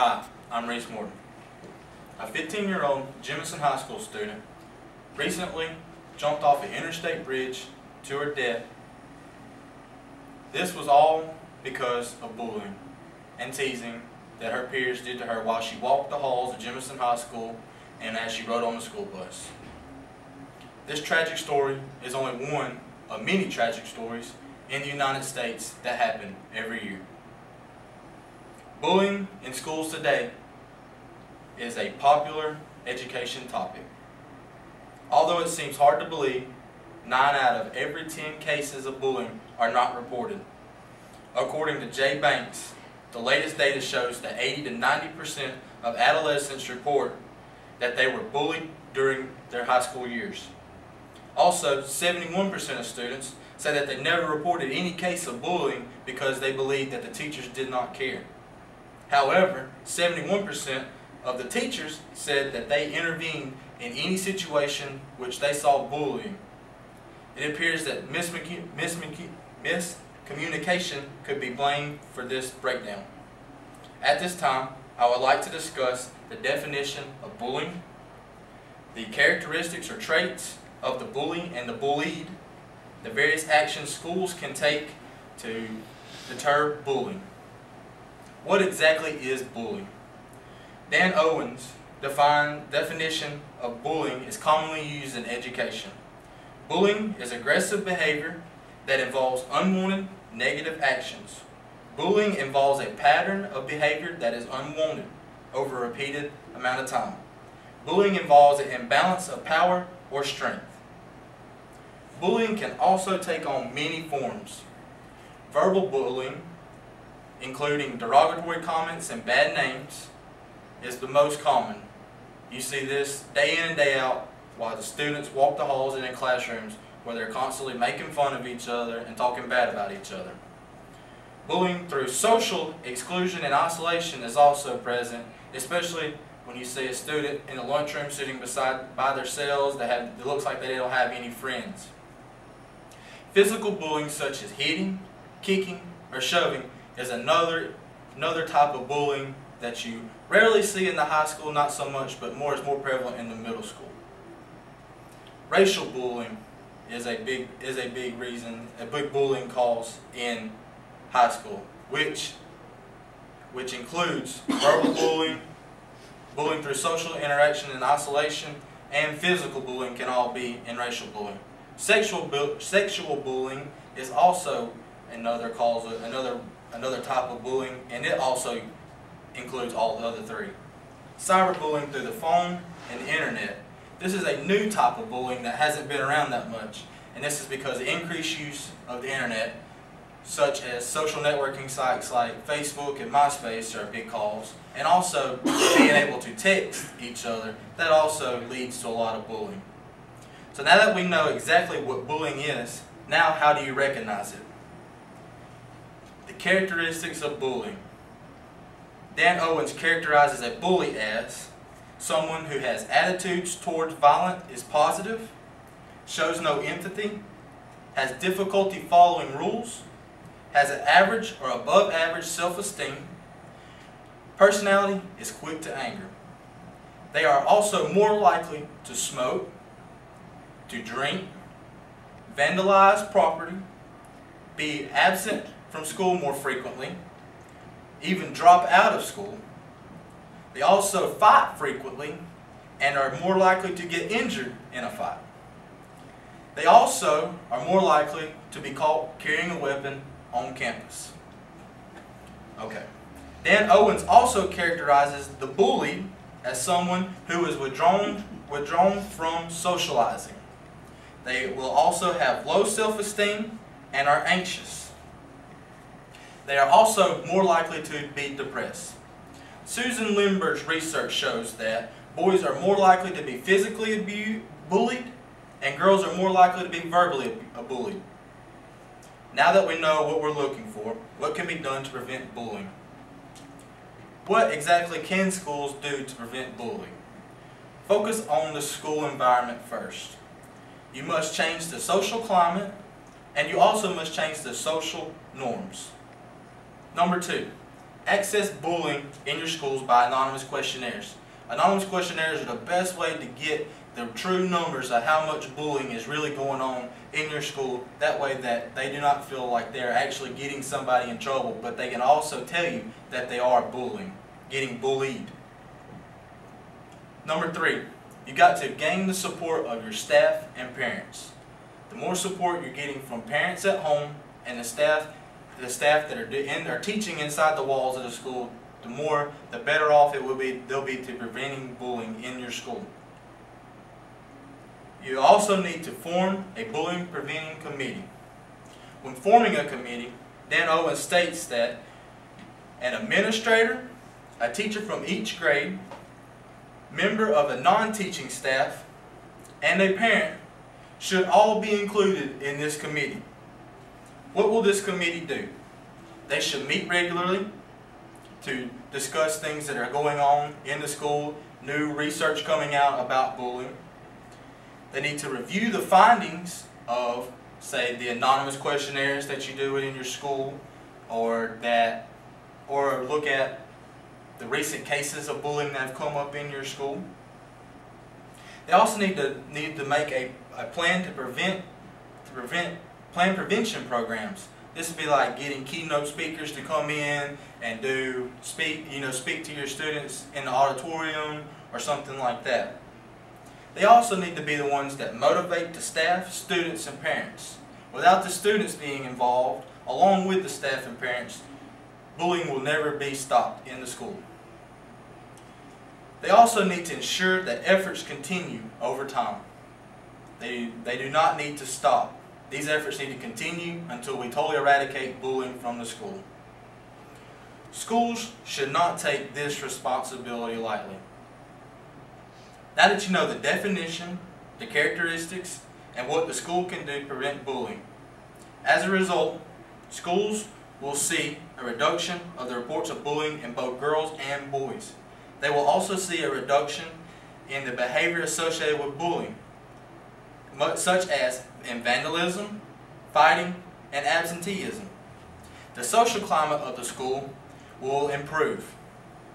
Hi, I'm Reese Morton, a 15-year-old Jemison High School student recently jumped off an interstate bridge to her death. This was all because of bullying and teasing that her peers did to her while she walked the halls of Jemison High School and as she rode on the school bus. This tragic story is only one of many tragic stories in the United States that happen every year. Bullying in schools today is a popular education topic. Although it seems hard to believe, 9 out of every 10 cases of bullying are not reported. According to Jay Banks, the latest data shows that 80 to 90% of adolescents report that they were bullied during their high school years. Also, 71% of students say that they never reported any case of bullying because they believed that the teachers did not care. However, 71% of the teachers said that they intervened in any situation which they saw bullying. It appears that miscommunication could be blamed for this breakdown. At this time, I would like to discuss the definition of bullying, the characteristics or traits of the bully and the bullied, the various actions schools can take to deter bullying. What exactly is bullying? Dan Owen's definition of bullying is commonly used in education. Bullying is aggressive behavior that involves unwanted negative actions. Bullying involves a pattern of behavior that is unwanted over a repeated amount of time. Bullying involves an imbalance of power or strength. Bullying can also take on many forms. Verbal bullying, including derogatory comments and bad names, is the most common. You see this day in and day out while the students walk the halls and in classrooms where they're constantly making fun of each other and talking bad about each other. Bullying through social exclusion and isolation is also present, especially when you see a student in a lunchroom sitting by themselves that looks like they don't have any friends. Physical bullying such as hitting, kicking, or shoving is another type of bullying that you rarely see in the high school, not so much, but is more prevalent in the middle school. Racial bullying is a big bullying cause in high school, which includes verbal bullying, bullying through social interaction and isolation, and physical bullying can all be in racial bullying. Sexual bullying is also another type of bullying, and it also includes all the other three. Cyberbullying through the phone and the internet. This is a new type of bullying that hasn't been around that much, and this is because of the increased use of the internet, such as social networking sites like Facebook and MySpace are a big cause, and also being able to text each other. That also leads to a lot of bullying. So now that we know exactly what bullying is, now how do you recognize it? The characteristics of bullying. Dan Owens characterizes a bully as someone who has attitudes towards violence is positive, shows no empathy, has difficulty following rules, has an average or above average self-esteem, personality is quick to anger. They are also more likely to smoke, to drink, vandalize property, be absent from school more frequently, even drop out of school. They also fight frequently and are more likely to get injured in a fight. They also are more likely to be caught carrying a weapon on campus. Okay. Dan Owens also characterizes the bully as someone who is withdrawn from socializing. They will also have low self-esteem and are anxious. They are also more likely to be depressed. Susan Lindbergh's research shows that boys are more likely to be physically bullied and girls are more likely to be verbally bullied. Now that we know what we're looking for, what can be done to prevent bullying? What exactly can schools do to prevent bullying? Focus on the school environment first. You must change the social climate, and you also must change the social norms. Number 2, Access bullying in your schools by anonymous questionnaires. Anonymous questionnaires are the best way to get the true numbers of how much bullying is really going on in your school. That way that they do not feel like they're actually getting somebody in trouble, but they can also tell you that they are getting bullied. Number 3, you got to gain the support of your staff and parents. The more support you're getting from parents at home and the staff that are teaching inside the walls of the school, the better off they'll be to preventing bullying in your school. You also need to form a bullying preventing committee. When forming a committee, Dan Owen states that an administrator, a teacher from each grade, member of a non-teaching staff, and a parent should all be included in this committee. What will this committee do? They should meet regularly to discuss things that are going on in the school, new research coming out about bullying. They need to review the findings of, say, the anonymous questionnaires that you do in your school, or look at the recent cases of bullying that have come up in your school. They also need to make a plan plan prevention programs. This would be like getting keynote speakers to come in and speak to your students in the auditorium or something like that. They also need to be the ones that motivate the staff, students, and parents. Without the students being involved, along with the staff and parents, bullying will never be stopped in the school. They also need to ensure that efforts continue over time. They do not need to stop. These efforts need to continue until we totally eradicate bullying from the school. Schools should not take this responsibility lightly. Now that you know the definition, the characteristics, and what the school can do to prevent bullying, as a result, schools will see a reduction of the reports of bullying in both girls and boys. They will also see a reduction in the behavior associated with bullying, such as in vandalism, fighting, and absenteeism. The social climate of the school will improve.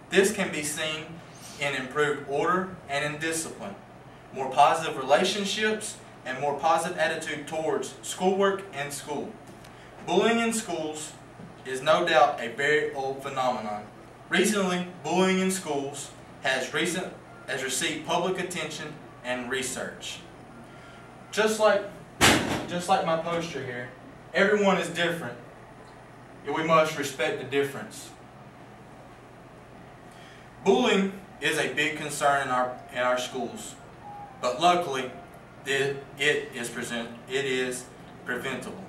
This can be seen in improved order and in discipline, more positive relationships, and more positive attitude towards schoolwork and school. Bullying in schools is no doubt a very old phenomenon. Recently, bullying in schools has received public attention and research. Just like my poster here, everyone is different, and we must respect the difference. Bullying is a big concern in our schools, but luckily it is preventable.